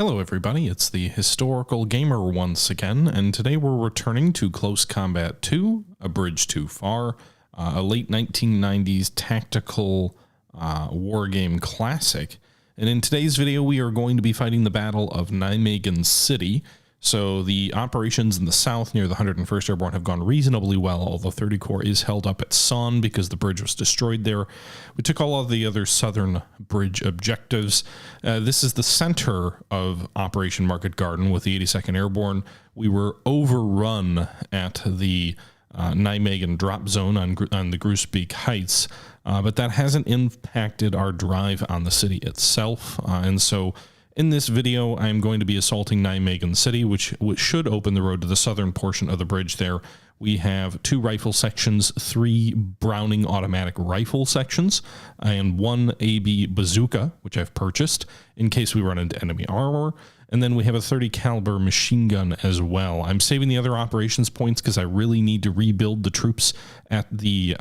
Hello everybody, it's the Historical Gamer once again, and today we're returning to Close Combat 2, A Bridge Too Far, a late 1990s tactical wargame classic. And in today's video we are going to be fighting the Battle of Nijmegen City. So the operations in the south near the 101st Airborne have gone reasonably well, although 30 Corps is held up at Son because the bridge was destroyed there. We took all of the other southern bridge objectives. This is the center of Operation Market Garden with the 82nd Airborne. We were overrun at the Nijmegen drop zone on the Oosterbeek Heights, but that hasn't impacted our drive on the city itself, and so in this video, I'm going to be assaulting Nijmegen City, which should open the road to the southern portion of the bridge there. We have 2 rifle sections, 3 Browning automatic rifle sections, and 1 AB bazooka, which I've purchased in case we run into enemy armor. And then we have a 30 caliber machine gun as well. I'm saving the other operations points because I really need to rebuild the troops at the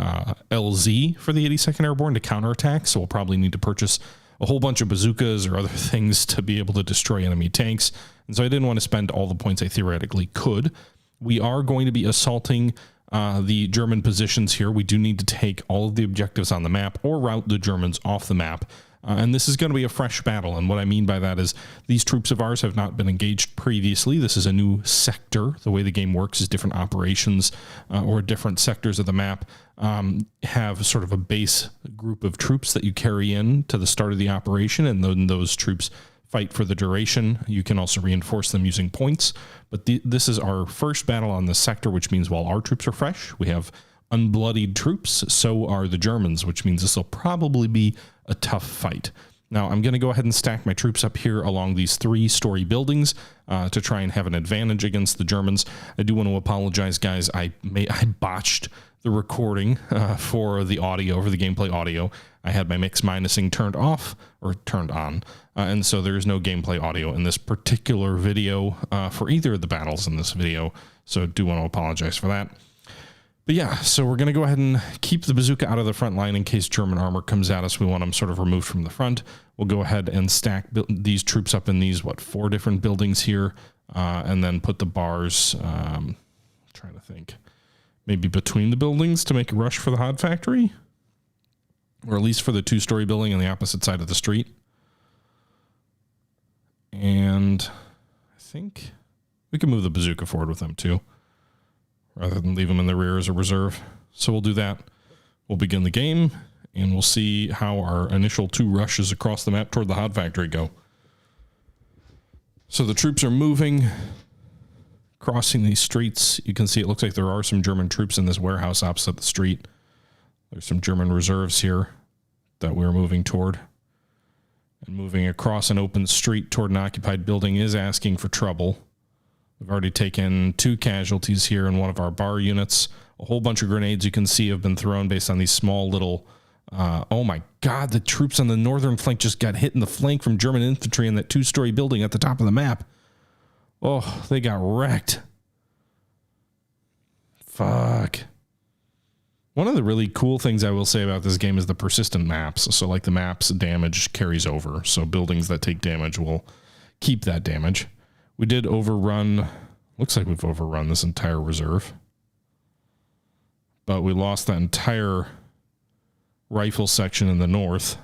LZ for the 82nd Airborne to counterattack, so we'll probably need to purchase a whole bunch of bazookas or other things to be able to destroy enemy tanks. And so I didn't want to spend all the points I theoretically could. We are going to be assaulting the German positions here. We do need to take all of the objectives on the map or route the Germans off the map. And this is going to be a fresh battle. And what I mean by that is these troops of ours have not been engaged previously. This is a new sector. The way the game works is different operations or different sectors of the map have sort of a base group of troops that you carry in to the start of the operation. And then those troops fight for the duration. You can also reinforce them using points. But this is our first battle on this sector, which means while our troops are fresh, we have unbloodied troops. So are the Germans, which means this will probably be a tough fight. Now I'm going to go ahead and stack my troops up here along these 3-story buildings to try and have an advantage against the Germans. I do want to apologize, guys. I botched the recording for the audio, for the gameplay audio. I had my mix minusing turned off or turned on, and so there is no gameplay audio in this particular video for either of the battles in this video. So I do want to apologize for that. But yeah, so we're going to go ahead and keep the bazooka out of the front line in case German armor comes at us. We want them sort of removed from the front. We'll go ahead and stack these troops up in these, 4 different buildings here, and then put the bars, trying to think, maybe between the buildings to make a rush for the hod factory, or at least for the 2-story building on the opposite side of the street. And I think we can move the bazooka forward with them too, rather than leave them in the rear as a reserve. So we'll do that. We'll begin the game, and we'll see how our initial 2 rushes across the map toward the hod factory go. So the troops are moving, crossing these streets. You can see it looks like there are some German troops in this warehouse opposite the street. There's some German reserves here that we're moving toward. And moving across an open street toward an occupied building is asking for trouble. We've already taken 2 casualties here in one of our bar units. A whole bunch of grenades you can see have been thrown based on these small little... oh my god, the troops on the northern flank just got hit in the flank from German infantry in that 2-story building at the top of the map. Oh, they got wrecked. Fuck. One of the really cool things I will say about this game is the persistent maps. So like the maps damage carries over. So buildings that take damage will keep that damage. We did overrun, looks like we've overrun this entire reserve, but we lost that entire rifle section in the north.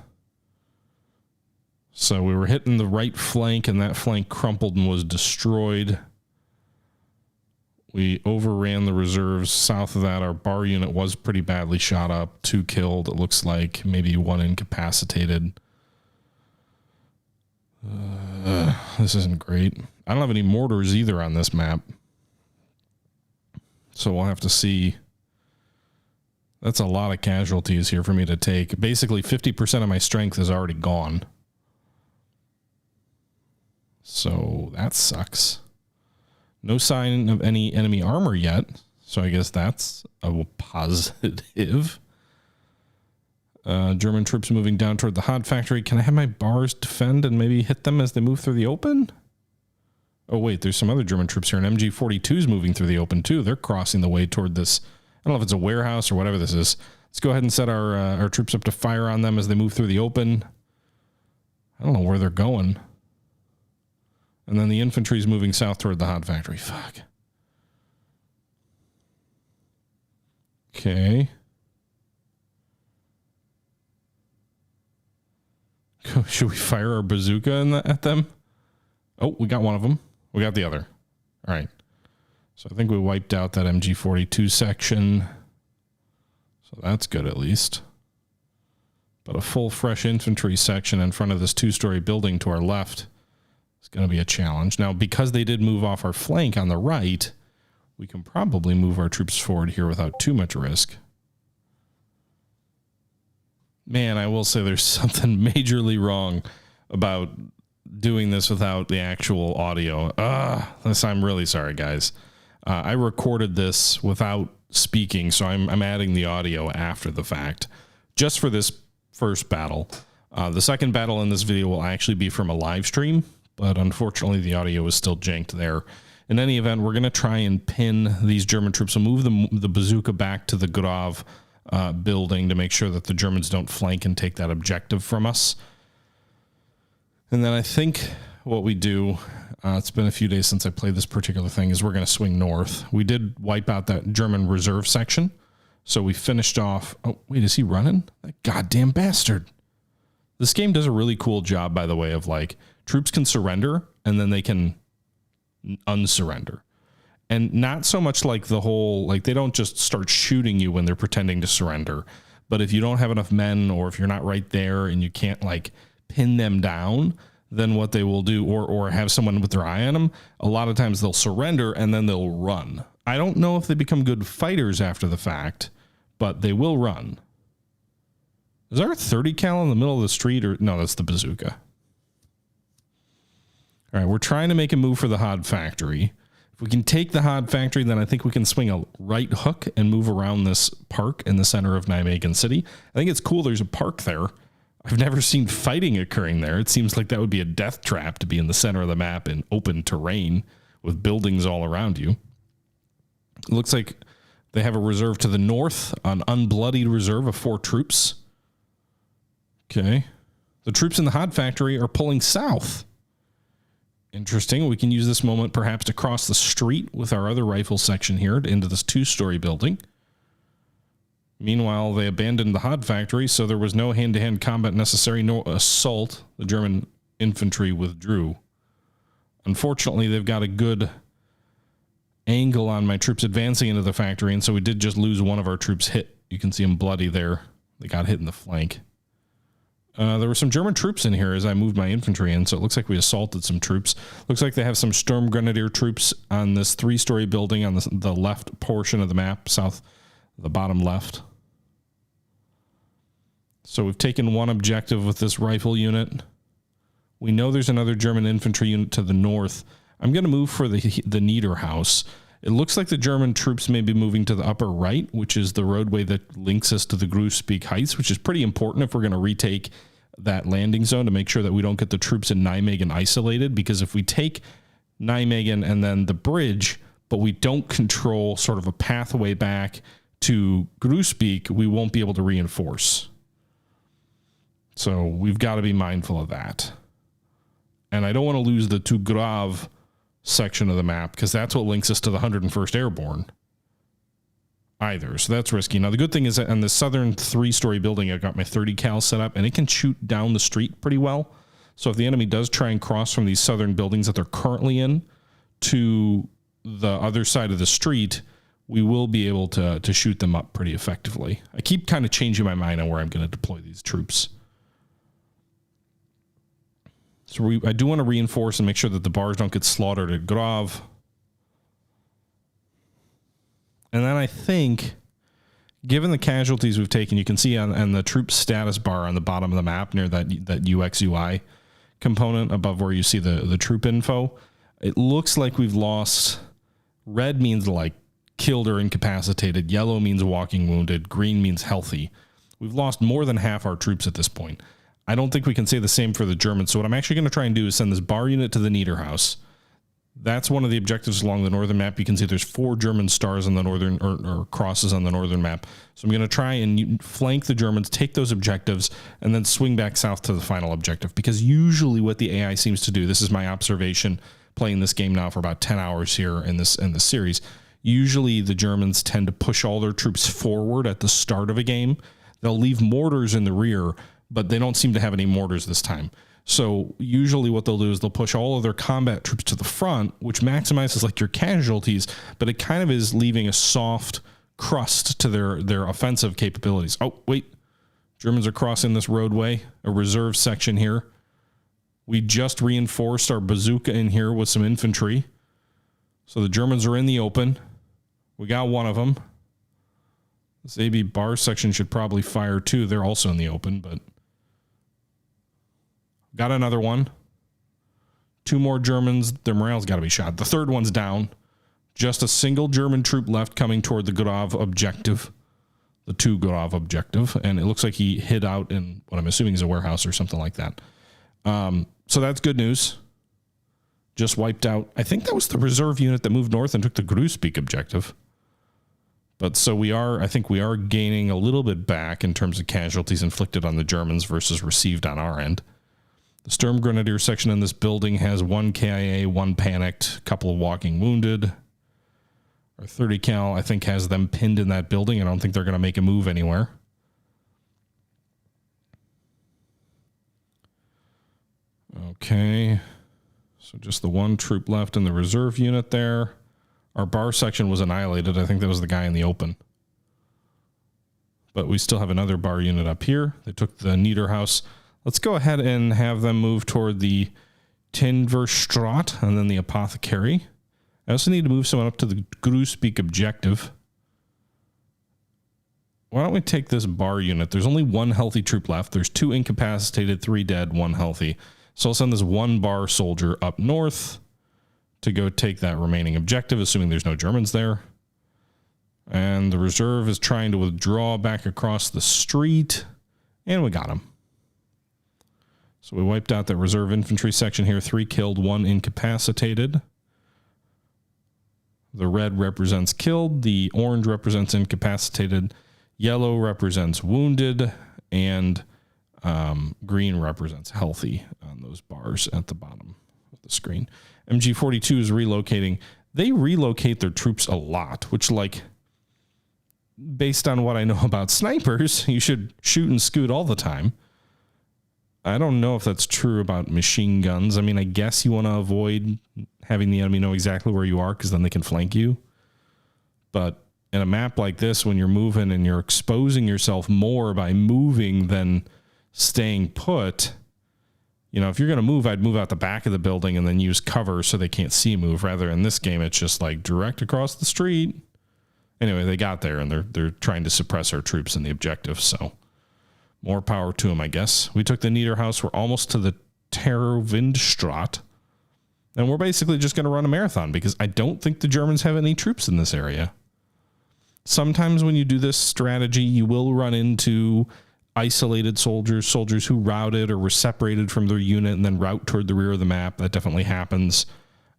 So we were hitting the right flank, and that flank crumpled and was destroyed. We overran the reserves south of that. Our bar unit was pretty badly shot up, 2 killed. It looks like maybe 1 incapacitated. This isn't great. I don't have any mortars either on this map, so we'll have to see. That's a lot of casualties here for me to take. Basically 50% of my strength is already gone, so that sucks. No sign of any enemy armor yet, so I guess that's a positive. German troops moving down toward the hod factory. Can I have my bars defend and maybe hit them as they move through the open? Oh wait, there's some other German troops here. An MG-42's moving through the open too. They're crossing the way toward this. I don't know if it's a warehouse or whatever this is. Let's go ahead and set our troops up to fire on them as they move through the open. I don't know where they're going. And then the infantry is moving south toward the hod factory. Fuck. Okay. Should we fire our bazooka at them? Oh, we got one of them. We got the other. All right. So I think we wiped out that MG42 section. So that's good at least. But a full fresh infantry section in front of this two-story building to our left is going to be a challenge. Now, because they did move off our flank on the right, we can probably move our troops forward here without too much risk. Man, I will say there's something majorly wrong about doing this without the actual audio. I'm really sorry, guys. I recorded this without speaking, so I'm adding the audio after the fact, just for this first battle. The second battle in this video will actually be from a live stream, but unfortunately the audio is still janked there. In any event, we're going to try and pin these German troops and move the bazooka back to the Grave building to make sure that the Germans don't flank and take that objective from us. And then I think what we do, it's been a few days since I played this particular thing, is we're going to swing north. We did wipe out that German reserve section. So we finished off. Oh, wait, is he running? That goddamn bastard. This game does a really cool job, by the way, of like troops can surrender and then they can unsurrender. And not so much like the whole, like they don't just start shooting you when they're pretending to surrender. But if you don't have enough men, or if you're not right there and you can't like pin them down, then what they will do, or have someone with their eye on them, a lot of times they'll surrender and then they'll run. I don't know if they become good fighters after the fact, but they will run. Is there a 30 cal in the middle of the street? Or no, that's the bazooka. All right, we're trying to make a move for the hod factory. If we can take the hod factory, then I think we can swing a right hook and move around this park in the center of Nijmegen City. I think it's cool there's a park there. I've never seen fighting occurring there. It seems like that would be a death trap to be in the center of the map in open terrain with buildings all around you. It looks like they have a reserve to the north, an unbloodied reserve of 4 troops. Okay. The troops in the hod factory are pulling south. Interesting. We can use this moment perhaps to cross the street with our other rifle section here into this 2-story building. Meanwhile, they abandoned the hod factory, so there was no hand-to-hand combat necessary, no assault. The German infantry withdrew. Unfortunately, they've got a good angle on my troops advancing into the factory, and so we did just lose one of our troops hit. You can see him bloody there. They got hit in the flank. There were some German troops in here as I moved my infantry in, so it looks like we assaulted some troops. Looks like they have some Sturm Grenadier troops on this 3-story building on the left portion of the map, south, the bottom left. So we've taken one objective with this rifle unit. We know there's another German infantry unit to the north. I'm going to move for the Niederhaus. It looks like the German troops may be moving to the upper right, which is the roadway that links us to the Oosterbeek Heights, which is pretty important if we're going to retake that landing zone to make sure that we don't get the troops in Nijmegen isolated. Because if we take Nijmegen and then the bridge, but we don't control sort of a pathway back to Oosterbeek, we won't be able to reinforce. So we've got to be mindful of that. And I don't want to lose the Grave section of the map, because that's what links us to the 101st Airborne either. So that's risky. Now, the good thing is that on the southern 3-story building, I've got my 30 cal set up, and it can shoot down the street pretty well. So if the enemy does try and cross from these southern buildings that they're currently in to the other side of the street, we will be able to shoot them up pretty effectively. I keep kind of changing my mind on where I'm going to deploy these troops. So I do want to reinforce and make sure that the bars don't get slaughtered at Grave. And then I think, given the casualties we've taken, you can see on the troop status bar on the bottom of the map near that UX UI component above where you see the troop info, it looks like we've lost. Red means like killed or incapacitated. Yellow means walking wounded. Green means healthy. We've lost more than half our troops at this point. I don't think we can say the same for the Germans. So what I'm actually going to try and do is send this bar unit to the Niederhaus. That's one of the objectives along the northern map. You can see there's 4 German stars on the northern or crosses on the northern map. So I'm going to try and flank the Germans, take those objectives, and then swing back south to the final objective. Because usually what the AI seems to do, this is my observation, playing this game now for about 10 hours here in this series. Usually the Germans tend to push all their troops forward at the start of a game. They'll leave mortars in the rear, but they don't seem to have any mortars this time. So usually what they'll do is they'll push all of their combat troops to the front, which maximizes like your casualties, but it kind of is leaving a soft crust to their offensive capabilities. Oh, wait. Germans are crossing this roadway, a reserve section here. We just reinforced our bazooka in here with some infantry. So the Germans are in the open. We got one of them. This AB bar section should probably fire too. They're also in the open, but got another one. Two more Germans. Their morale's got to be shot. The third one's down. Just a single German troop left coming toward the Grave objective. The 2 Grave objective. And it looks like he hid out in what I'm assuming is a warehouse or something like that. So that's good news. Just wiped out. I think that was the reserve unit that moved north and took the Oosterbeek objective. But so I think we are gaining a little bit back in terms of casualties inflicted on the Germans versus received on our end. The Sturm Grenadier section in this building has 1 KIA, 1 panicked, a couple of walking wounded. Our 30 cal, I think, has them pinned in that building. I don't think they're going to make a move anywhere. Okay. So just the 1 troop left in the reserve unit there. Our bar section was annihilated. I think that was the guy in the open. But we still have another bar unit up here. They took the Niederhaus. Let's go ahead and have them move toward the Tinverstraat and then the Apothecary. I also need to move someone up to the Oosterbeek objective. Why don't we take this bar unit? There's only 1 healthy troop left. There's 2 incapacitated, 3 dead, 1 healthy. So I'll send this 1 bar soldier up north to go take that remaining objective, assuming there's no Germans there. And the reserve is trying to withdraw back across the street. And we got him. So we wiped out that reserve infantry section here. 3 killed, 1 incapacitated. The red represents killed. The orange represents incapacitated. Yellow represents wounded. And green represents healthy on those bars at the bottom of the screen. MG42 is relocating. They relocate their troops a lot, which, like, based on what I know about snipers, you should shoot and scoot all the time. I don't know if that's true about machine guns. I mean, I guess you want to avoid having the enemy know exactly where you are because then they can flank you. But in a map like this, when you're moving and you're exposing yourself more by moving than staying put, you know, if you're going to move, I'd move out the back of the building and then use cover so they can't see move. Rather, in this game, it's just like direct across the street. Anyway, they got there and they're trying to suppress our troops in the objective. So more power to them, I guess. We took the Niederhaus. We're almost to the Terwindstraat. And we're basically just going to run a marathon because I don't think the Germans have any troops in this area. Sometimes when you do this strategy, you will run into isolated soldiers who routed or were separated from their unit and then route toward the rear of the map. That definitely happens.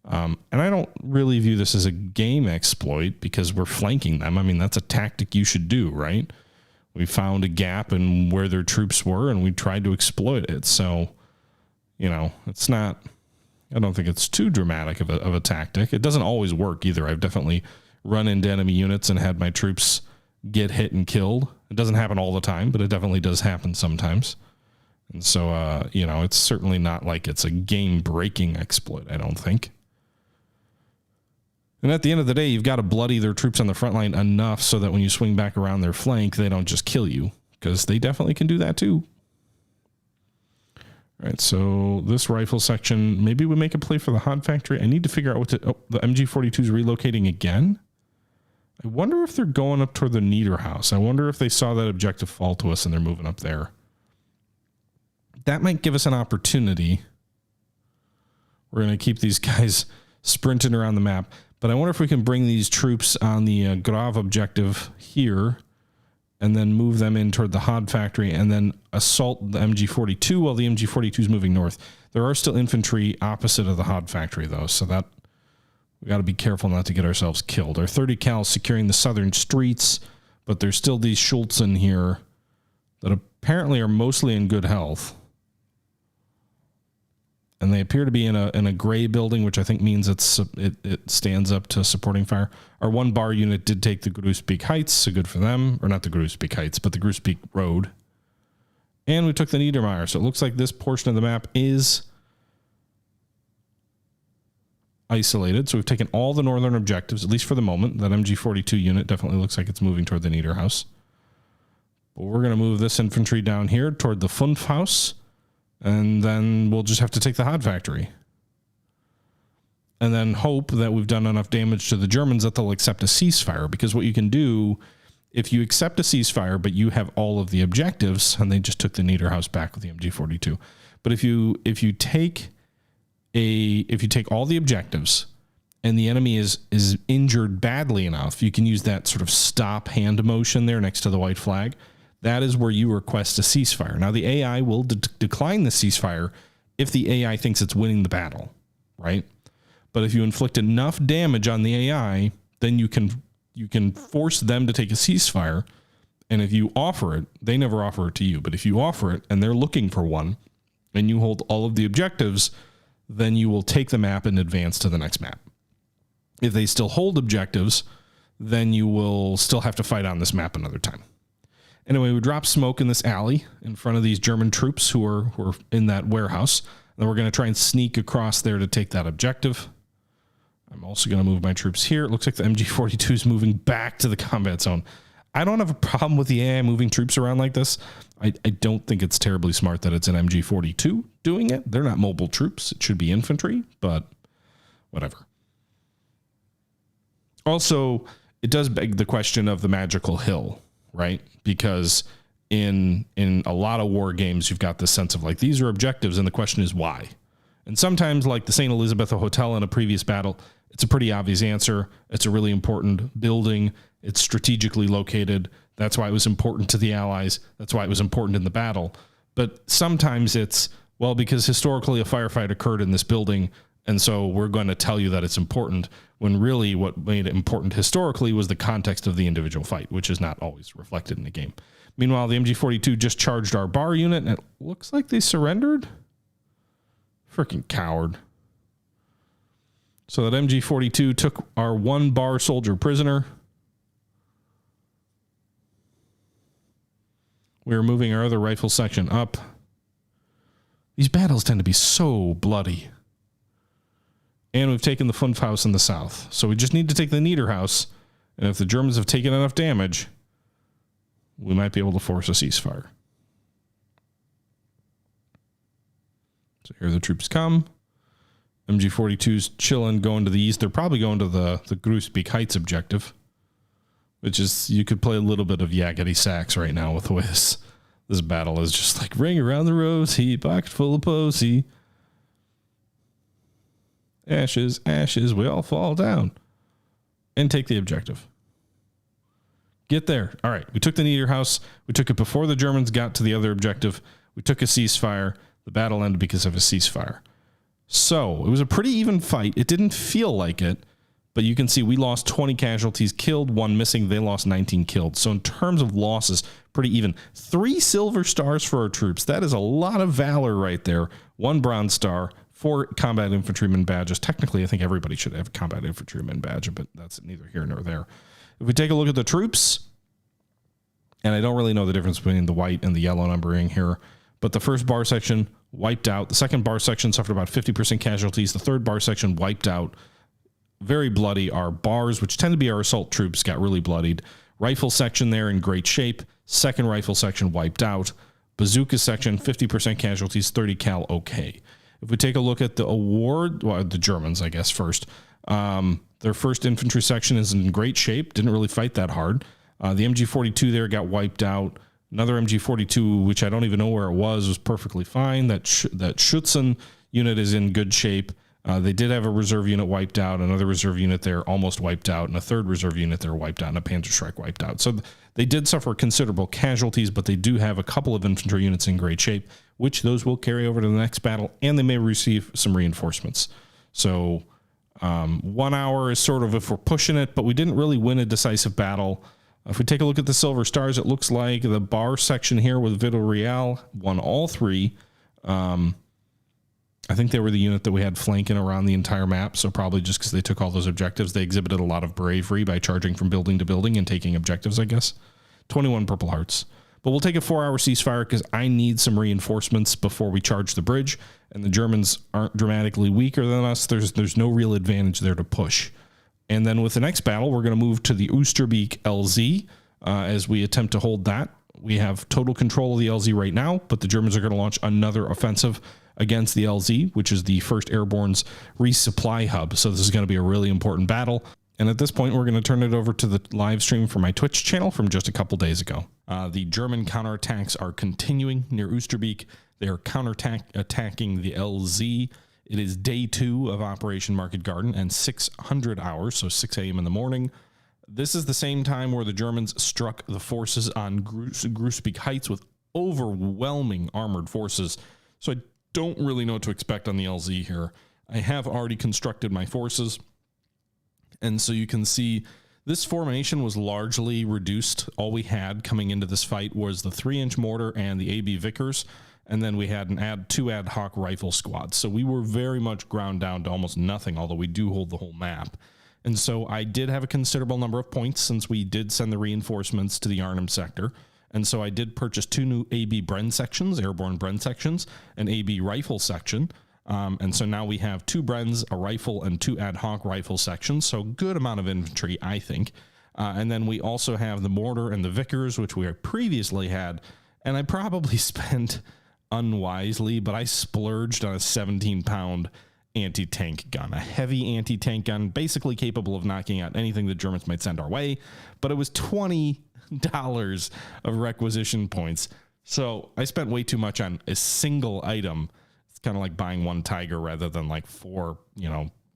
And I don't really view this as a game exploit because we're flanking them. I mean, that's a tactic you should do, right? We found a gap in where their troops were and we tried to exploit it. So, you know, it's not, I don't think it's too dramatic of a tactic. It doesn't always work either. I've definitely run into enemy units and had my troops get hit and killed. It doesn't happen all the time, but it definitely does happen sometimes. And so, you know, it's certainly not like it's a game-breaking exploit, I don't think. And at the end of the day, you've got to bloody their troops on the front line enough so that when you swing back around their flank, they don't just kill you, because they definitely can do that too. All right, so this rifle section, maybe we make a play for the Hod Factory. I need to figure out what to... Oh, the MG42 is relocating again? I wonder if they're going up toward the Niederhaus. I wonder if they saw that objective fall to us and they're moving up there. That might give us an opportunity. We're going to keep these guys sprinting around the map. But I wonder if we can bring these troops on the Grave objective here and then move them in toward the Hod Factory and then assault the MG42 while the MG42 is moving north. There are still infantry opposite of the Hod Factory, though, so that we got to be careful not to get ourselves killed. Our 30 cal is securing the southern streets, but there's still these Schultz in here that apparently are mostly in good health. and they appear to be in a gray building, which I think means it stands up to supporting fire. Our one bar unit did take the Oosterbeek Heights, so good for them. Or not the Oosterbeek Heights, but the Oosterbeek Road. And we took the Niedermeyer, so it looks like this portion of the map is isolated. So we've taken all the northern objectives, at least for the moment. That MG42 unit definitely looks like it's moving toward the Niederhaus. But we're going to move this infantry down here toward the Fundhaus. And then we'll just have to take the Hod Factory. And then hope that we've done enough damage to the Germans that they'll accept a ceasefire. Because what you can do, if you accept a ceasefire, but you have all of the objectives, and they just took the Niederhaus back with the MG42. But if you take all the objectives and the enemy is injured badly enough, you can use that sort of stop hand motion there next to the white flag. That is where you request a ceasefire. Now, the AI will decline the ceasefire if the AI thinks it's winning the battle, right? But if you inflict enough damage on the AI, then you can force them to take a ceasefire. And if you offer it, they never offer it to you. But if you offer it and they're looking for one and you hold all of the objectives, then you will take the map and advance to the next map. If they still hold objectives, then you will still have to fight on this map another time. Anyway, we drop smoke in this alley in front of these German troops who are in that warehouse. And then we're going to try and sneak across there to take that objective. I'm also going to move my troops here. It looks like the MG42 is moving back to the combat zone. I don't have a problem with the AI moving troops around like this. I don't think it's terribly smart that it's an MG42 doing it. They're not mobile troops. It should be infantry, but whatever. Also, it does beg the question of the magical hill, right? Because in a lot of war games, you've got this sense of like, these are objectives, and the question is why. And sometimes, like the St. Elizabeth Hotel in a previous battle, it's a pretty obvious answer. It's a really important building. It's strategically located. That's why it was important to the Allies. That's why it was important in the battle. But sometimes it's, well, because historically a firefight occurred in this building, and so we're going to tell you that it's important, when really what made it important historically was the context of the individual fight, which is not always reflected in the game. Meanwhile, the MG42 just charged our bar unit, and it looks like they surrendered. Freaking coward. So that MG42 took our one bar soldier prisoner. We are moving our other rifle section up. These battles tend to be so bloody. And we've taken the Fundhaus in the south. So we just need to take the Niederhaus. And if the Germans have taken enough damage, we might be able to force a ceasefire. So here the troops come. MG42's chilling, going to the east. They're probably going to the Oosterbeek Heights objective, which is, you could play a little bit of Yakety Sax right now with the way this battle is just like, ring around the rosy, pocket full of posy. Ashes, ashes, we all fall down. And take the objective. Get there. All right, we took the Niederhaus. We took it before the Germans got to the other objective. We took a ceasefire. The battle ended because of a ceasefire. So it was a pretty even fight. It didn't feel like it, but you can see we lost 20 casualties, killed, 1 missing. They lost 19 killed. So in terms of losses, pretty even. 3 silver stars for our troops. That is a lot of valor right there. 1 bronze star, 4 combat infantryman badges. Technically, I think everybody should have a combat infantryman badge, but that's neither here nor there. If we take a look at the troops, and I don't really know the difference between the white and the yellow numbering here, but the first bar section wiped out. The second bar section suffered about 50% casualties. The third bar section wiped out. Very bloody. Our bars, which tend to be our assault troops, got really bloodied. Rifle section there in great shape. Second rifle section wiped out. Bazooka section, 50% casualties, 30 cal okay. If we take a look at the award, well, the Germans, I guess, first. Their first infantry section is in great shape. Didn't really fight that hard. The MG42 there got wiped out. Another MG42, which I don't even know where it was perfectly fine. That Schützen unit is in good shape. They did have a reserve unit wiped out, another reserve unit there almost wiped out, and a third reserve unit there wiped out, and a Panzerschreck wiped out. So they did suffer considerable casualties, but they do have a couple of infantry units in great shape, which those will carry over to the next battle, and they may receive some reinforcements. So 1 hour is sort of if we're pushing it, but we didn't really win a decisive battle. If we take a look at the silver stars, it looks like the bar section here with Villarreal won all 3. I I think they were the unit that we had flanking around the entire map. So probably just because they took all those objectives, they exhibited a lot of bravery by charging from building to building and taking objectives, I guess. 21 purple hearts. But we'll take a 4-hour ceasefire because I need some reinforcements before we charge the bridge. And the Germans aren't dramatically weaker than us. There's no real advantage there to push. And then with the next battle, we're going to move to the Oosterbeek LZ as we attempt to hold that. We have total control of the LZ right now, but the Germans are going to launch another offensive against the LZ, which is the 1st Airborne's resupply hub. So this is going to be a really important battle. And at this point, we're going to turn it over to the live stream from my Twitch channel from just a couple days ago. The German counterattacks are continuing near Oosterbeek. They are attacking the LZ. It is day 2 of Operation Market Garden and 600 hours, so 6 a.m. in the morning. This is the same time where the Germans struck the forces on Oosterbeek Heights with overwhelming armored forces. So I don't really know what to expect on the LZ here. I have already constructed my forces. And so you can see this formation was largely reduced. All we had coming into this fight was the 3-inch mortar and the AB Vickers. And then we had two ad hoc rifle squads. So we were very much ground down to almost nothing, although we do hold the whole map. And so I did have a considerable number of points since we did send the reinforcements to the Arnhem sector. And so I did purchase 2 new AB Bren sections, airborne Bren sections, an AB rifle section. And so now we have 2 Brens, a rifle, and 2 ad hoc rifle sections. So good amount of infantry, I think. And then we also have the mortar and the Vickers, which we previously had. And I probably spent unwisely, but I splurged on a 17-pound anti-tank gun, a heavy anti-tank gun, basically capable of knocking out anything the Germans might send our way. But it was $20 of requisition points. So I spent way too much on a single item. It's kind of like buying 1 Tiger rather than like 4,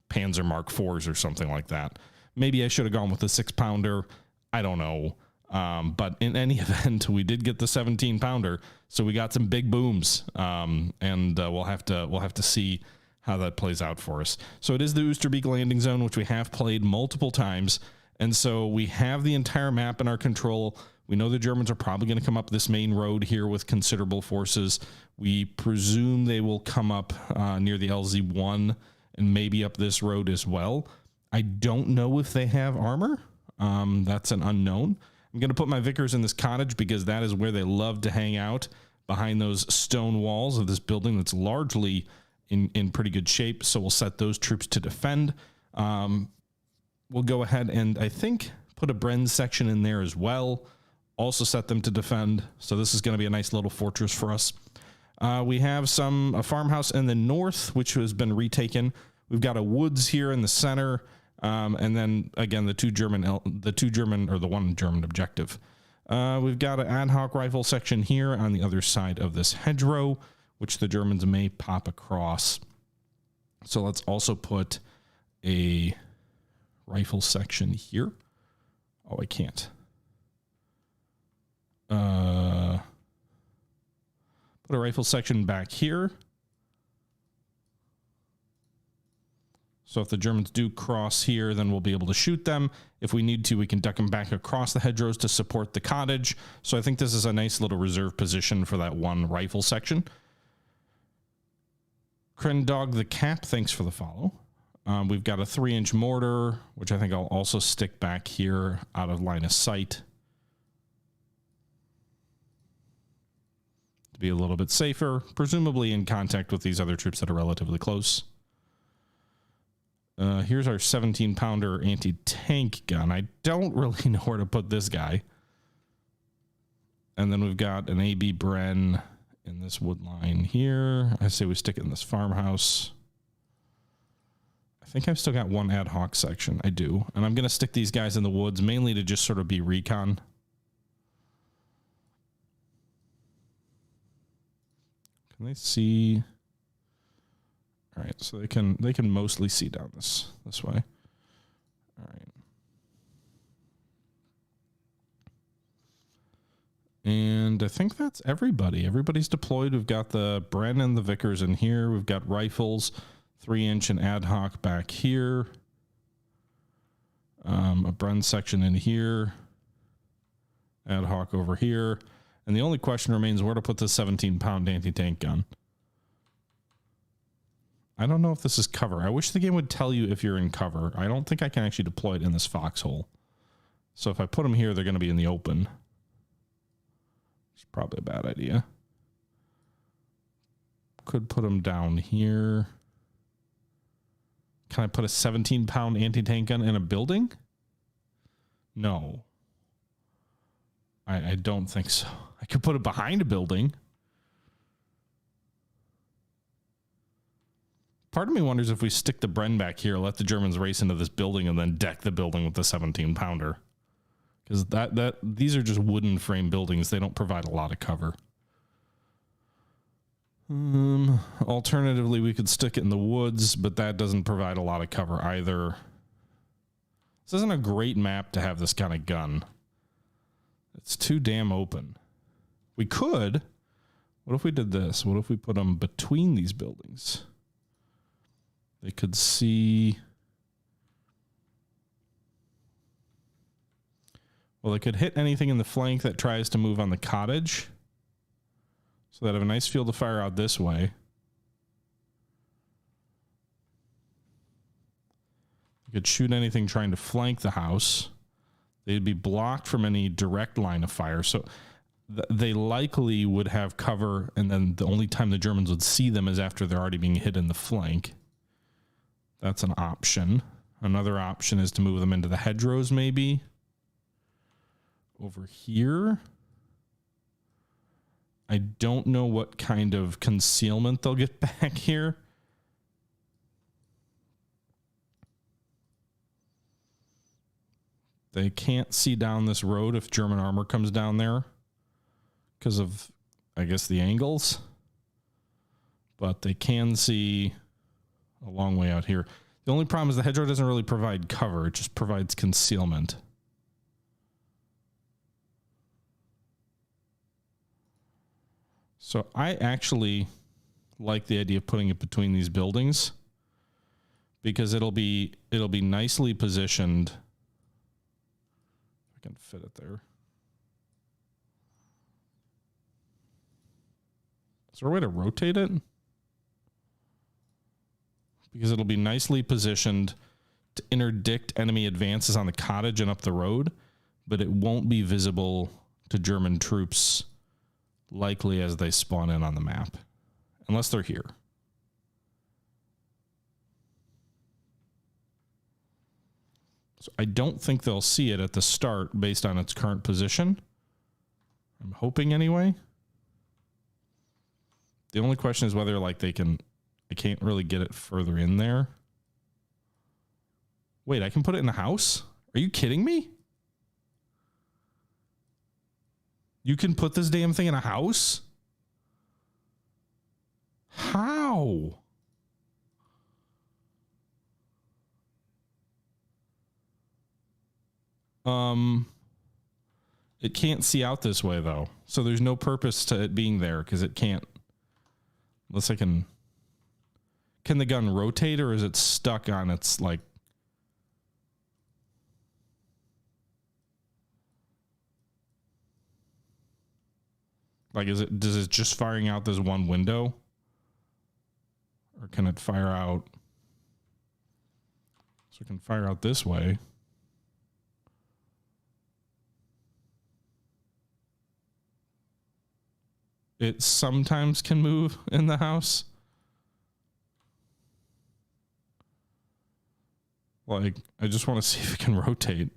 Panzer Mark IVs or something like that. Maybe I should have gone with a 6-pounder. I don't know. But in any event, we did get the 17-pounder, so we got some big booms, and we'll have to see how that plays out for us. So it is the Oosterbeek landing zone, which we have played multiple times, and so we have the entire map in our control. We know the Germans are probably going to come up this main road here with considerable forces. We presume they will come up near the LZ1 and maybe up this road as well. I don't know if they have armor. That's an unknown. I'm going to put my Vickers in this cottage because that is where they love to hang out, behind those stone walls of this building that's largely in pretty good shape. So we'll set those troops to defend. We'll go ahead and I think put a Bren section in there as well. Also set them to defend. So this is going to be a nice little fortress for us. We have a farmhouse in the north, which has been retaken. We've got a woods here in the center. And then again, the 1 German objective. We've got an ad hoc rifle section here on the other side of this hedgerow, which the Germans may pop across. So let's also put a rifle section here. Oh, I can't. Put a rifle section back here. So if the Germans do cross here, then we'll be able to shoot them. If we need to, we can duck them back across the hedgerows to support the cottage. So I think this is a nice little reserve position for that 1 rifle section. Krendog the Cap, thanks for the follow. We've got a 3-inch mortar, which I think I'll also stick back here out of line of sight to be a little bit safer, presumably in contact with these other troops that are relatively close. Here's our 17-pounder anti-tank gun. I don't really know where to put this guy. And then we've got an AB Bren in this wood line here. I say we stick it in this farmhouse. I think I've still got 1 ad hoc section. I do. And I'm going to stick these guys in the woods, mainly to just sort of be recon. Can they see? All right, so they can mostly see down this way. All right. And I think that's everybody. Everybody's deployed. We've got the Bren and the Vickers in here. We've got rifles, 3-inch and ad hoc back here. A Bren section in here. Ad hoc over here. And the only question remains where to put the 17-pound anti-tank gun. I don't know if this is cover. I wish the game would tell you if you're in cover. I don't think I can actually deploy it in this foxhole. So if I put them here, they're going to be in the open. It's probably a bad idea. Could put them down here. Can I put a 17-pound anti-tank gun in a building? No. I don't think so. I could put it behind a building. Part of me wonders if we stick the Bren back here, let the Germans race into this building, and then deck the building with the 17-pounder. Because these are just wooden frame buildings. They don't provide a lot of cover. Alternatively, we could stick it in the woods, but that doesn't provide a lot of cover either. This isn't a great map to have this kind of gun. It's too damn open. We could. What if we did this? What if we put them between these buildings? They could see. Well, they could hit anything in the flank that tries to move on the cottage. So that have a nice field of fire out this way. You could shoot anything trying to flank the house. They'd be blocked from any direct line of fire. So they likely would have cover, and then the only time the Germans would see them is after they're already being hit in the flank. That's an option. Another option is to move them into the hedgerows, maybe. Over here. I don't know what kind of concealment they'll get back here. They can't see down this road if German armor comes down there because of, I guess, the angles. But they can see a long way out here. The only problem is the hedgerow doesn't really provide cover. It just provides concealment. So I actually like the idea of putting it between these buildings because it'll be nicely positioned. I can fit it there. Is there a way to rotate it? Because it'll be nicely positioned to interdict enemy advances on the cottage and up the road, but it won't be visible to German troops likely as they spawn in on the map, unless they're here. So I don't think they'll see it at the start based on its current position. I'm hoping anyway. The only question is whether like I can't really get it further in there. Wait, I can put it in the house? Are you kidding me? You can put this damn thing in a house? How? It can't see out this way though. So there's no purpose to it being there because it can't. Unless I can the gun rotate or is it stuck on its like? Like, is it just firing out this one window? Or can it fire out? So it can fire out this way. It sometimes can move in the house. Like, I just want to see if it can rotate.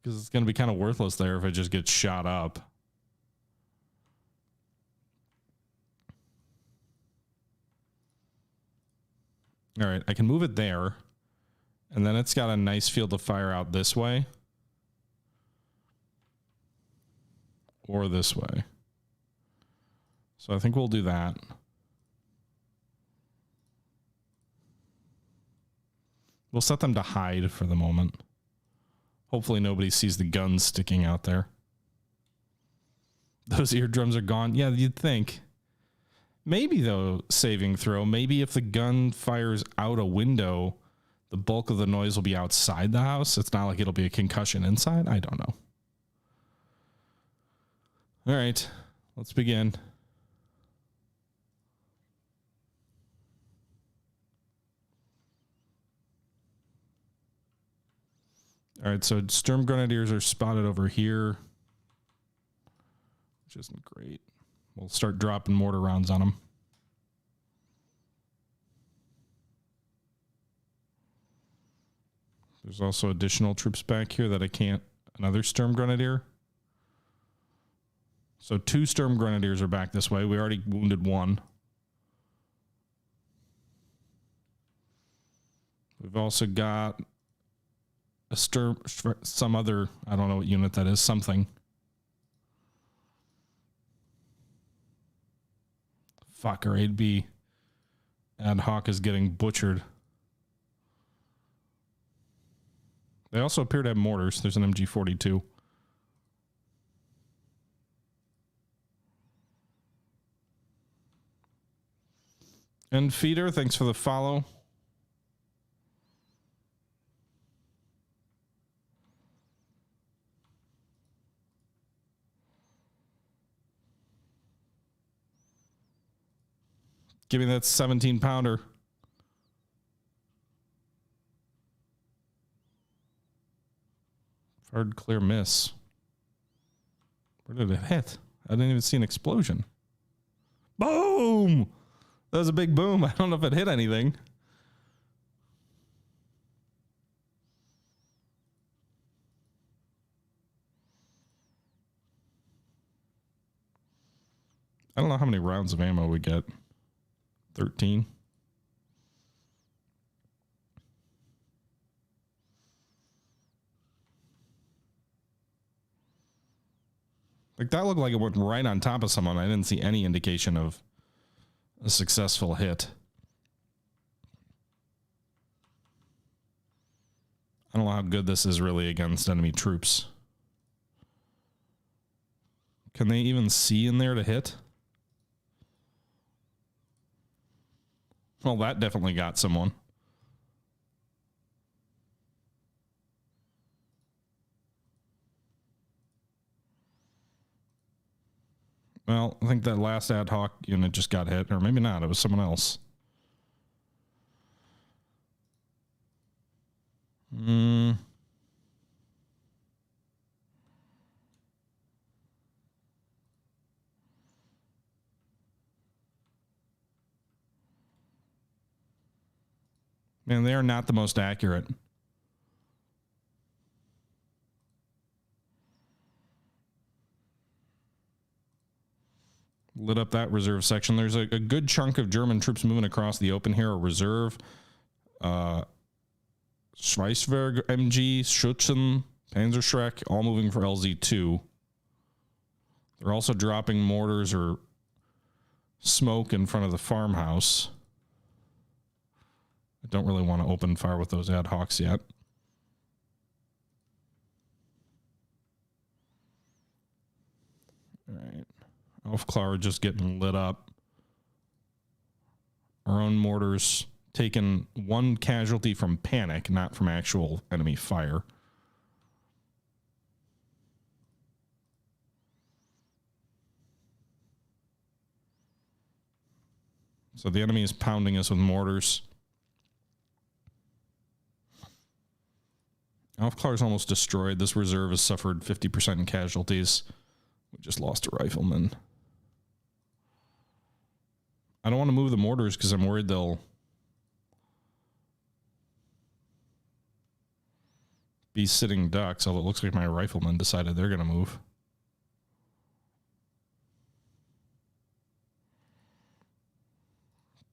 Because it's going to be kind of worthless there if it just gets shot up. All right, I can move it there. And then it's got a nice field of fire out this way. Or this way. So I think we'll do that. We'll set them to hide for the moment. Hopefully nobody sees the guns sticking out there. Those eardrums are gone. Yeah, you'd think. Maybe, though, saving throw. Maybe if the gun fires out a window, the bulk of the noise will be outside the house. It's not like it'll be a concussion inside. I don't know. All right, let's begin. All right, so Sturm Grenadiers are spotted over here, which isn't great. We'll start dropping mortar rounds on them. There's also additional troops back here that I can't. Another Sturm Grenadier. So 2 Sturm Grenadiers are back this way. We already wounded 1. We've also got a Sturm, some other, I don't know what unit that is, something. Fuck, our 8B ad hoc is getting butchered. They also appear to have mortars. There's an MG42. And Feeder, thanks for the follow. Give me that 17-pounder. Hard clear miss. Where did it hit? I didn't even see an explosion. Boom! That was a big boom. I don't know if it hit anything. I don't know how many rounds of ammo we get. 13. Like, that looked like it went right on top of someone. I didn't see any indication of a successful hit. I don't know how good this is really against enemy troops. Can they even see in there to hit? Well, that definitely got someone. Well, I think that last ad hoc unit just got hit, or maybe not. It was someone else. Man, they are not the most accurate. Lit up that reserve section. There's a good chunk of German troops moving across the open here. A reserve. Schweisswerg MG, Schutzen, Panzerschreck, all moving for LZ2. They're also dropping mortars or smoke in front of the farmhouse. I don't really want to open fire with those ad hocs yet. All right. Aufklar just getting lit up. Our own mortars taken 1 casualty from panic, not from actual enemy fire. So the enemy is pounding us with mortars. Aufklar is almost destroyed. This reserve has suffered 50% in casualties. We just lost a rifleman. I don't want to move the mortars because I'm worried they'll be sitting ducks, although it looks like my riflemen decided they're going to move.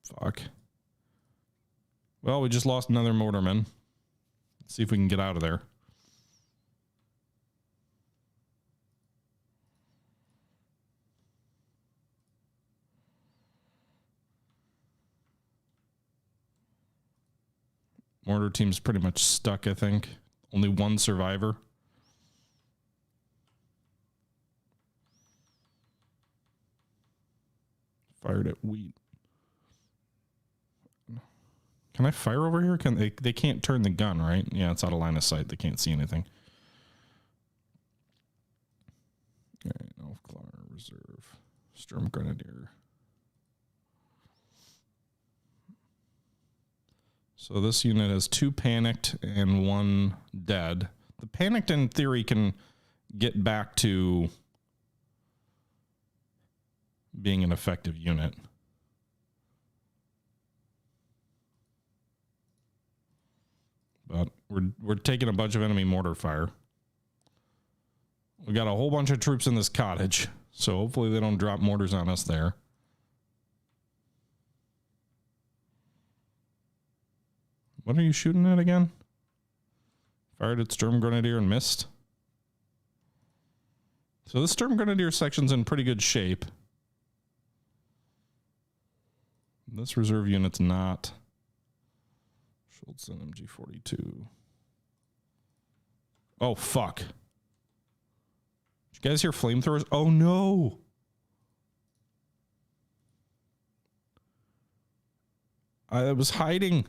Fuck. Well, we just lost another mortarman. Let's see if we can get out of there. Mortar team's pretty much stuck, I think. Only 1 survivor. Fired at wheat. Can I fire over here? Can they can't turn the gun, right? Yeah, it's out of line of sight. They can't see anything. All right, Aufklar, reserve. Sturm Grenadier. So this unit has 2 panicked and 1 dead. The panicked, in theory, can get back to being an effective unit. But we're taking a bunch of enemy mortar fire. We got a whole bunch of troops in this cottage, so hopefully they don't drop mortars on us there. What are you shooting at again? Fired at Sturm Grenadier and missed. So the Sturm Grenadier section's in pretty good shape. This reserve unit's not. Schultz and MG42. Oh, fuck. Did you guys hear flamethrowers? Oh, no. I was hiding.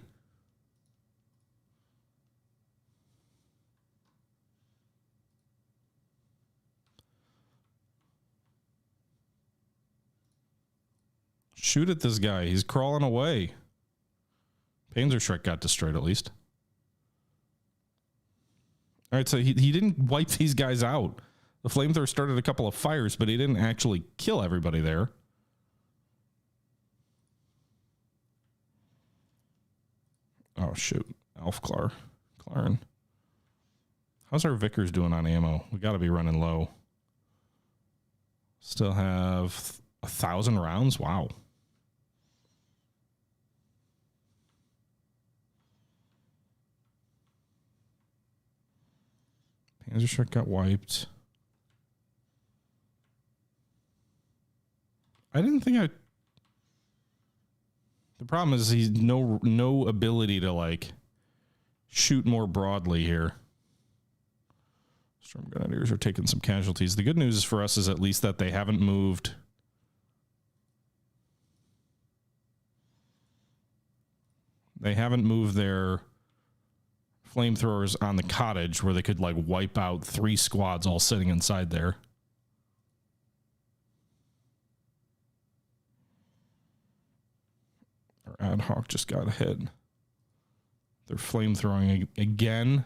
Shoot at this guy. He's crawling away. Panzerschreck got destroyed at least. All right, so he didn't wipe these guys out. The flamethrower started a couple of fires, but he didn't actually kill everybody there. Oh, shoot. Claren. How's our Vickers doing on ammo? We got to be running low. Still have 1,000 rounds? Wow. Panzerschreck got wiped. I didn't think I... The problem is he's no ability to, like, shoot more broadly here. Storm Grenadiers are taking some casualties. The good news for us is at least that they haven't moved... They haven't moved their flamethrowers on the cottage where they could, like, wipe out 3 squads all sitting inside there. Our ad hoc just got hit. They're flamethrowing again.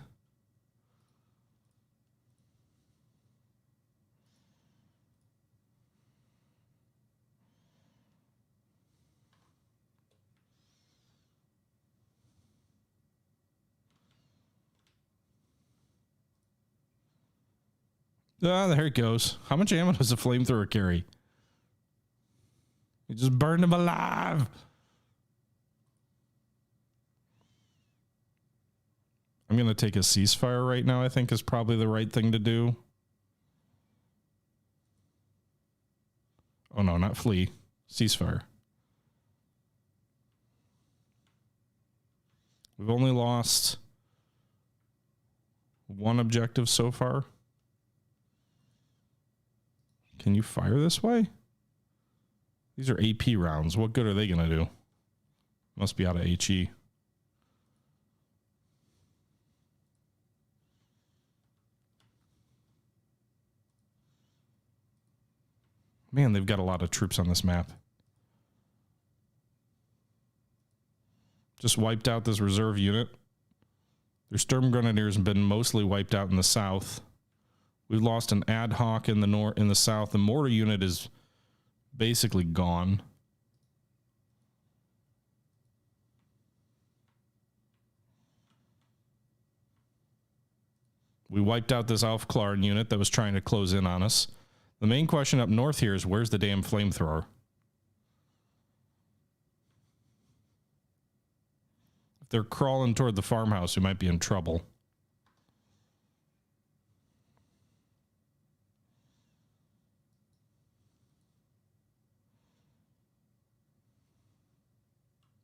Ah, there it goes. How much ammo does a flamethrower carry? You just burned him alive. I'm going to take a ceasefire right now, I think is probably the right thing to do. Oh, no, not flee. Ceasefire. We've only lost 1 objective so far. Can you fire this way? These are AP rounds. What good are they going to do? Must be out of HE. Man, they've got a lot of troops on this map. Just wiped out this reserve unit. Their Sturm Grenadiers have been mostly wiped out in the south. We've lost an ad hoc in the south. The mortar unit is basically gone. We wiped out this Aufklaren unit that was trying to close in on us. The main question up north here is where's the damn flamethrower? If they're crawling toward the farmhouse, we might be in trouble.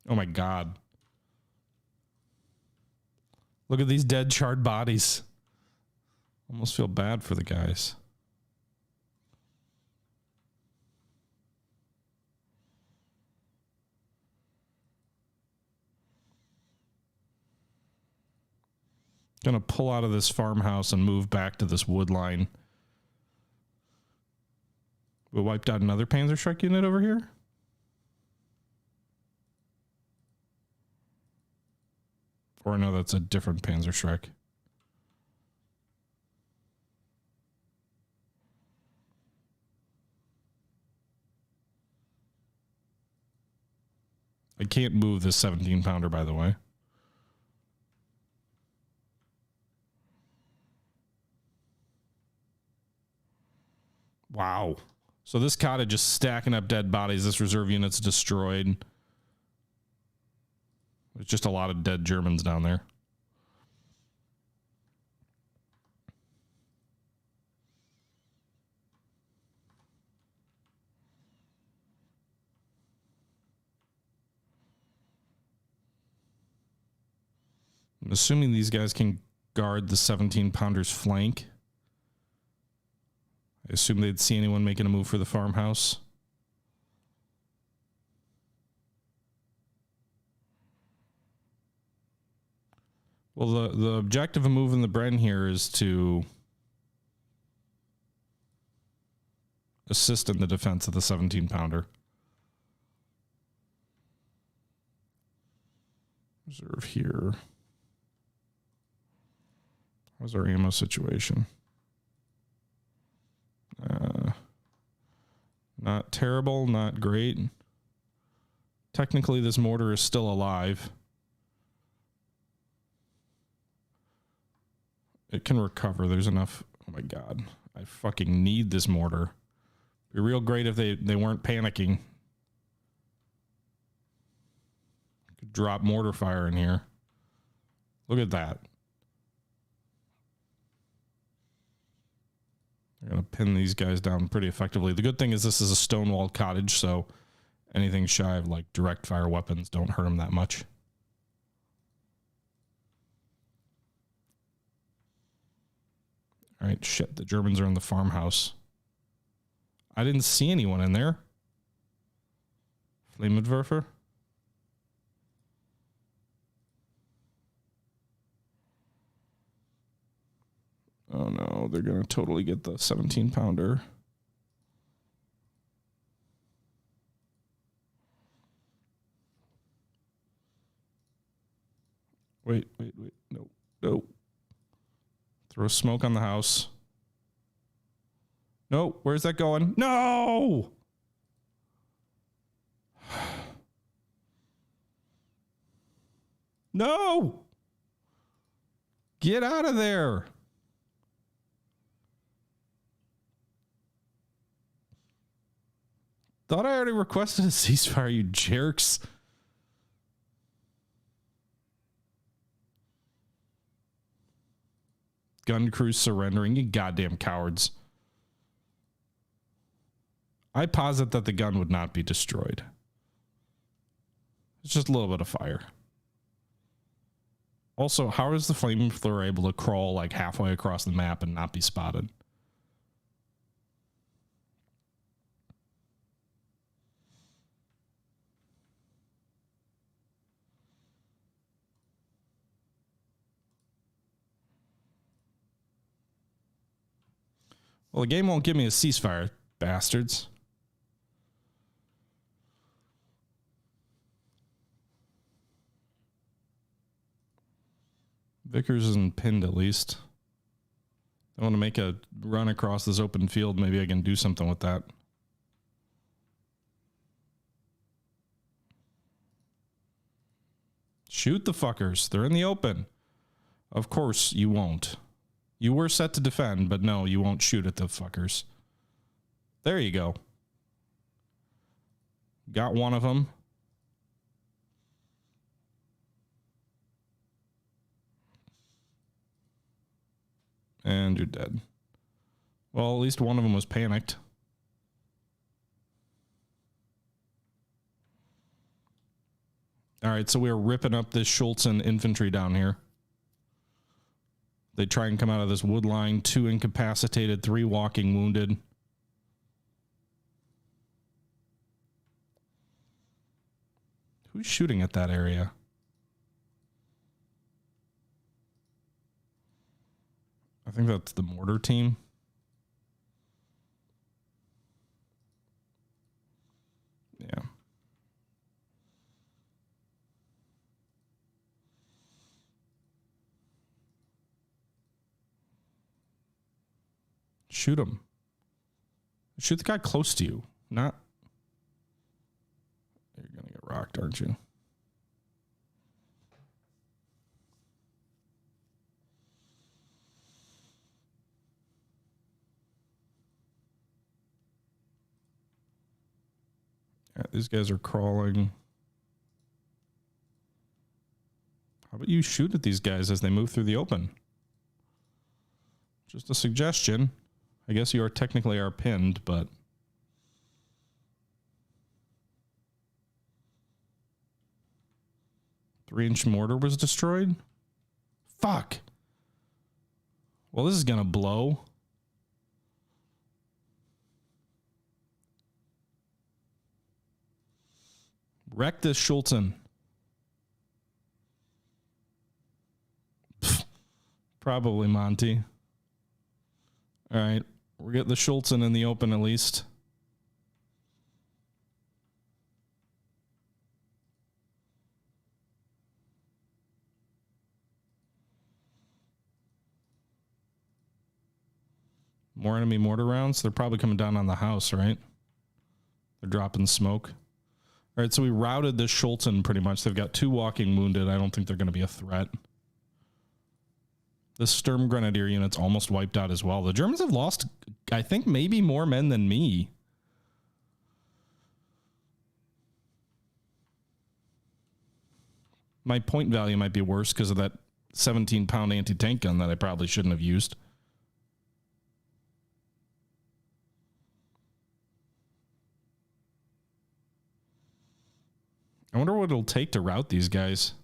Oh my God. Look at these dead, charred bodies. Almost feel bad for the guys. Gonna pull out of this farmhouse and move back to this wood line. We wiped out another Panzerschreck unit over here. Or no, that's a different Panzerschreck. I can't move this 17 pounder, by the way. Wow. So this cottage is stacking up dead bodies. This reserve unit's destroyed. There's just a lot of dead Germans down there. I'm assuming these guys can guard the 17 pounder's flank. I assume they'd see anyone making a move for the farmhouse. Well, the objective of moving the Bren here is to assist in the defense of the 17 pounder. Reserve here. How's our ammo situation? Not terrible, not great. Technically, this mortar is still alive. It can recover. There's enough. Oh my God. I fucking need this mortar. It'd be real great if they weren't panicking. Could drop mortar fire in here. Look at that. They're going to pin these guys down pretty effectively. The good thing is this is a stone-walled cottage, so anything shy of like direct fire weapons don't hurt them that much. All right, shit. The Germans are in the farmhouse. I didn't see anyone in there. Flammenwerfer. Oh no, they're going to totally get the 17 pounder. Wait. No. Throw smoke on the house. No, where's that going? No! No! Get out of there! Thought I already requested a ceasefire, you jerks. Gun crews surrendering, you goddamn cowards. I posit that the gun would not be destroyed. It's just a little bit of fire. Also, how is the flamethrower able to crawl like halfway across the map and not be spotted? Well, the game won't give me a ceasefire, bastards. Vickers isn't pinned at least. I want to make a run across this open field. Maybe I can do something with that. Shoot the fuckers. They're in the open. Of course you won't. You were set to defend, but no, you won't shoot at the fuckers. There you go. Got one of them. And you're dead. Well, at least one of them was panicked. All right, so we're ripping up this Schultzen infantry down here. They try and come out of this wood line. 2 incapacitated, 3 walking wounded. Who's shooting at that area? I think that's the mortar team. Yeah. Shoot him. Shoot the guy close to you. Not. You're going to get rocked, aren't you? Right, these guys are crawling. How about you shoot at these guys as they move through the open? Just a suggestion. I guess you are technically pinned, but... Three-inch mortar was destroyed? Fuck! Well, this is gonna blow. Wreck this Schulzen. Probably Monty. All right. We're getting the Schulzen in the open at least. More enemy mortar rounds. They're probably coming down on the house, right? They're dropping smoke. All right, so we routed this Schulzen pretty much. They've got 2 walking wounded. I don't think they're going to be a threat. The Sturm Grenadier unit's almost wiped out as well. The Germans have lost, I think, maybe more men than me. My point value might be worse because of that 17-pound anti-tank gun that I probably shouldn't have used. I wonder what it'll take to rout these guys.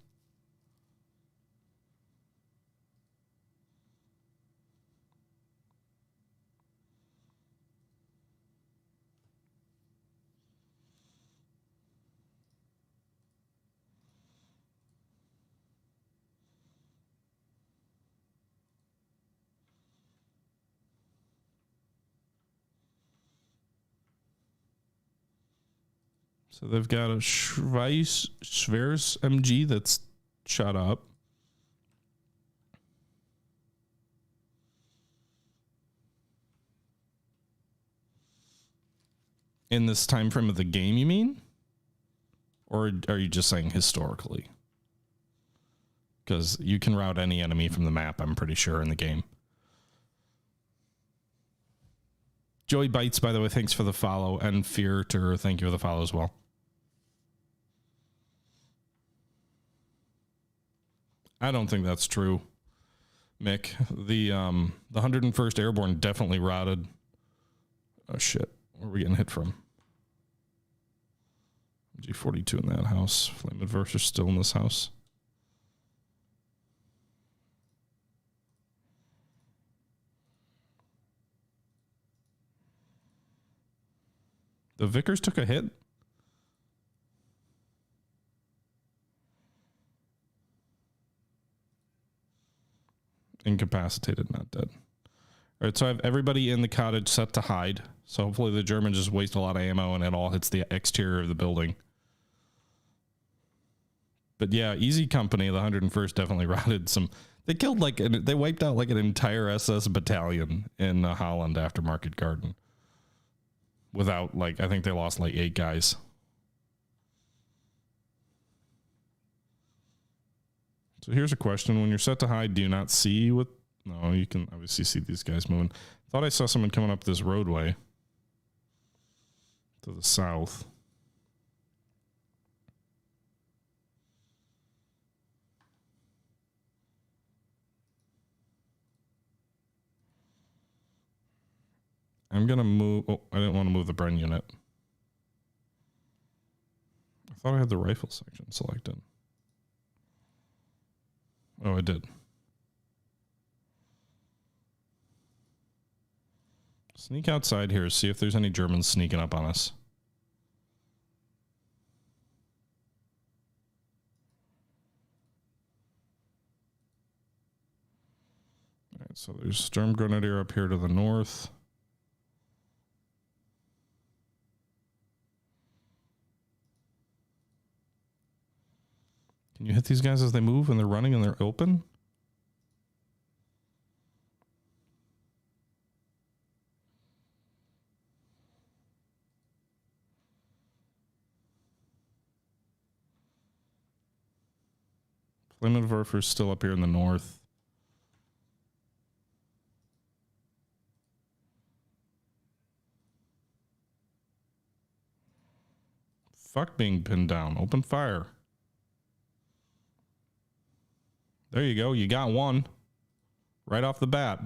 So they've got a Schwers MG that's shot up. In this time frame of the game, you mean? Or are you just saying historically? Because you can route any enemy from the map, I'm pretty sure, in the game. Joey Bites, by the way, thanks for the follow. And Fear, thank you for the follow as well. I don't think that's true, Mick. The 101st Airborne definitely routed. Oh shit, where are we getting hit from? G42 in that house. Flame Adverser still in this house. The Vickers took a hit. Incapacitated, not dead. All right, so I have everybody in the cottage set to hide. So hopefully the Germans just waste a lot of ammo and it all hits the exterior of the building. But yeah, easy company. The 101st definitely routed some. They killed they wiped out like an entire SS battalion in Holland after Market Garden. Without I think they lost 8 guys. So here's a question. When you're set to hide, do you not see what... No, you can obviously see these guys moving. Thought I saw someone coming up this roadway. To the south. I'm going to move... Oh, I didn't want to move the Bren unit. I thought I had the rifle section selected. Oh, I did. Sneak outside here, see if there's any Germans sneaking up on us. All right, so there's Sturm Grenadier up here to the north. Can you hit these guys as they move and they're running and they're open? Flammenwerfer's still up here in the north. fuck being pinned down? Open fire. There you go. You got one right off the bat.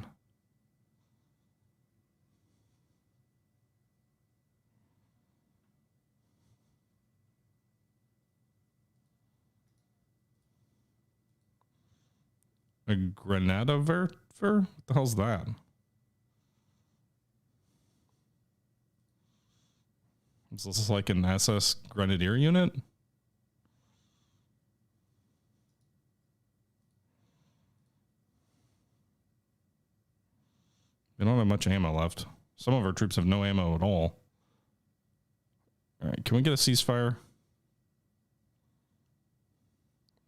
A Grenada Werfer? What the hell's that? Is this like an SS Grenadier unit? We don't have much ammo left. Some of our troops have no ammo at all. All right, can we get a ceasefire?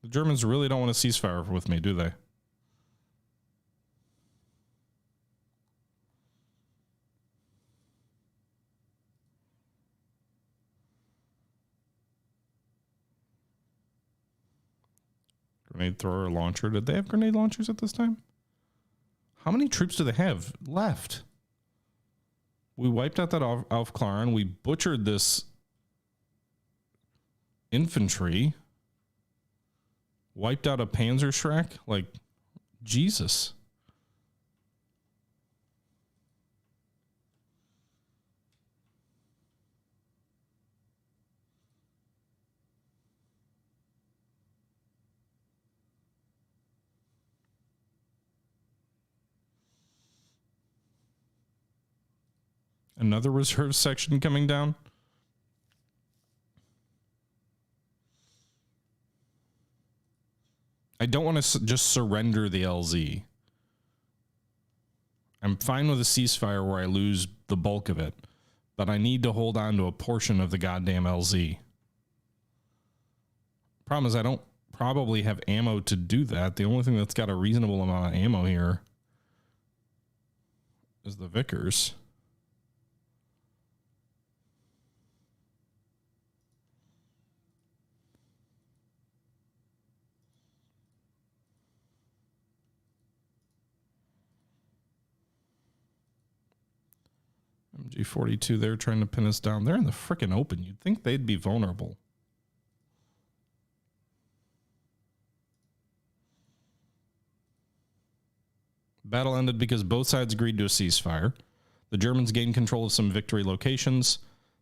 The Germans really don't want a ceasefire with me, do they? Grenade thrower launcher. Did they have grenade launchers at this time? How many troops do they have left? We wiped out that Aufklaren. We butchered this infantry. Wiped out a Panzerschreck. Like, Jesus. Another reserve section coming down. I don't want to just surrender the LZ. I'm fine with a ceasefire where I lose the bulk of it, but I need to hold on to a portion of the goddamn LZ. Problem is I don't probably have ammo to do that. The only thing that's got a reasonable amount of ammo here is the Vickers. MG42, they're trying to pin us down. They're in the frickin' open. You'd think they'd be vulnerable. Battle ended because both sides agreed to a ceasefire. The Germans gained control of some victory locations.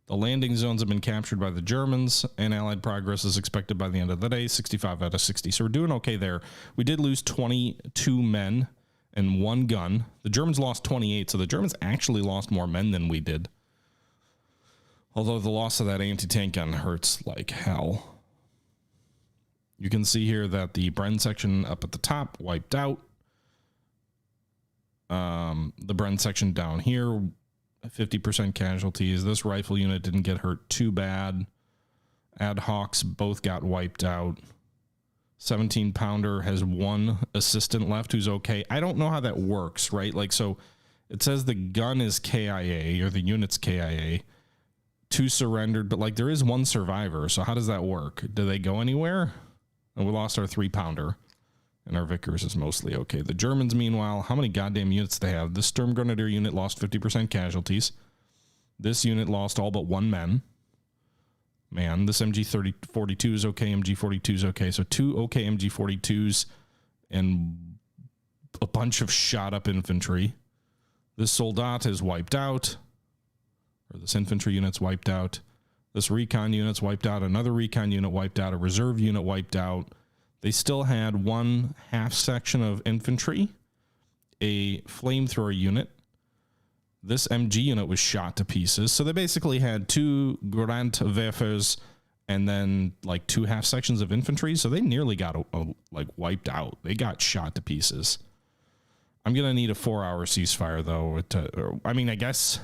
The landing zones have been captured by the Germans, and Allied progress is expected by the end of the day, 65 out of 60. So we're doing okay there. We did lose 22 men and 1 gun. The Germans lost 28, so the Germans actually lost more men than we did. Although the loss of that anti-tank gun hurts like hell. You can see here that the Bren section up at the top wiped out. The Bren section down here, 50% casualties. This rifle unit didn't get hurt too bad. Ad hocs both got wiped out. 17 pounder has 1 assistant left who's okay. I don't know how that works, right? Like, so it says the gun is KIA or the unit's KIA. 2 surrendered, but like there is 1 survivor. So how does that work? Do they go anywhere? And we lost our 3 pounder. And our Vickers is mostly okay. The Germans, meanwhile, how many goddamn units they have? This Sturmgrenadier unit lost 50% casualties. This unit lost all but 1 man. This MG42 is okay. MG42 is okay. So 2 okay MG42s and a bunch of shot up infantry. This Soldat is wiped out. Or this infantry unit's wiped out. This recon unit's wiped out. Another recon unit wiped out. A reserve unit wiped out. They still had 1 half section of infantry, a flamethrower unit. This MG unit was shot to pieces. So they basically had 2 Grantwerfers and then like 2 half sections of infantry. So they nearly got like wiped out. They got shot to pieces. I'm going to need a 4-hour ceasefire though. I mean, I guess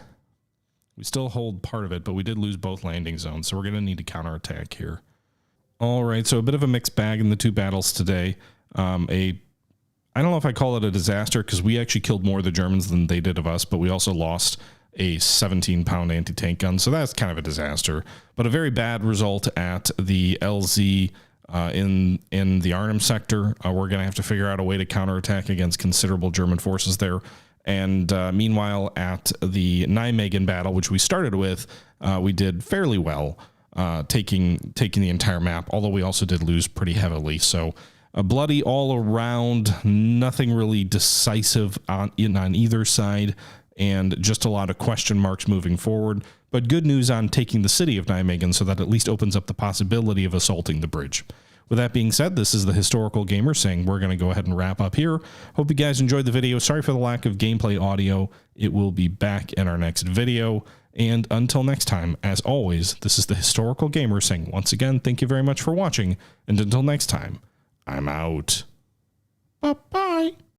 we still hold part of it, but we did lose both landing zones. So we're going to need to counterattack here. All right, so a bit of a mixed bag in the 2 battles today. I don't know if I call it a disaster because we actually killed more of the Germans than they did of us, but we also lost a 17-pound anti-tank gun, so that's kind of a disaster. But a very bad result at the LZ in the Arnhem sector. We're going to have to figure out a way to counterattack against considerable German forces there. And meanwhile, at the Nijmegen battle, which we started with, we did fairly well. taking the entire map, although we also did lose pretty heavily. So bloody all around, nothing really decisive on either side, and just a lot of question marks moving forward. But good news on taking the city of Nijmegen, so that at least opens up the possibility of assaulting the bridge. With that being said, this is the Historical Gamer saying we're going to go ahead and wrap up here. Hope you guys enjoyed the video. Sorry for the lack of gameplay audio. It will be back in our next video. And until next time, as always, this is the Historical Gamer saying once again, thank you very much for watching. And until next time, I'm out. Bye-bye.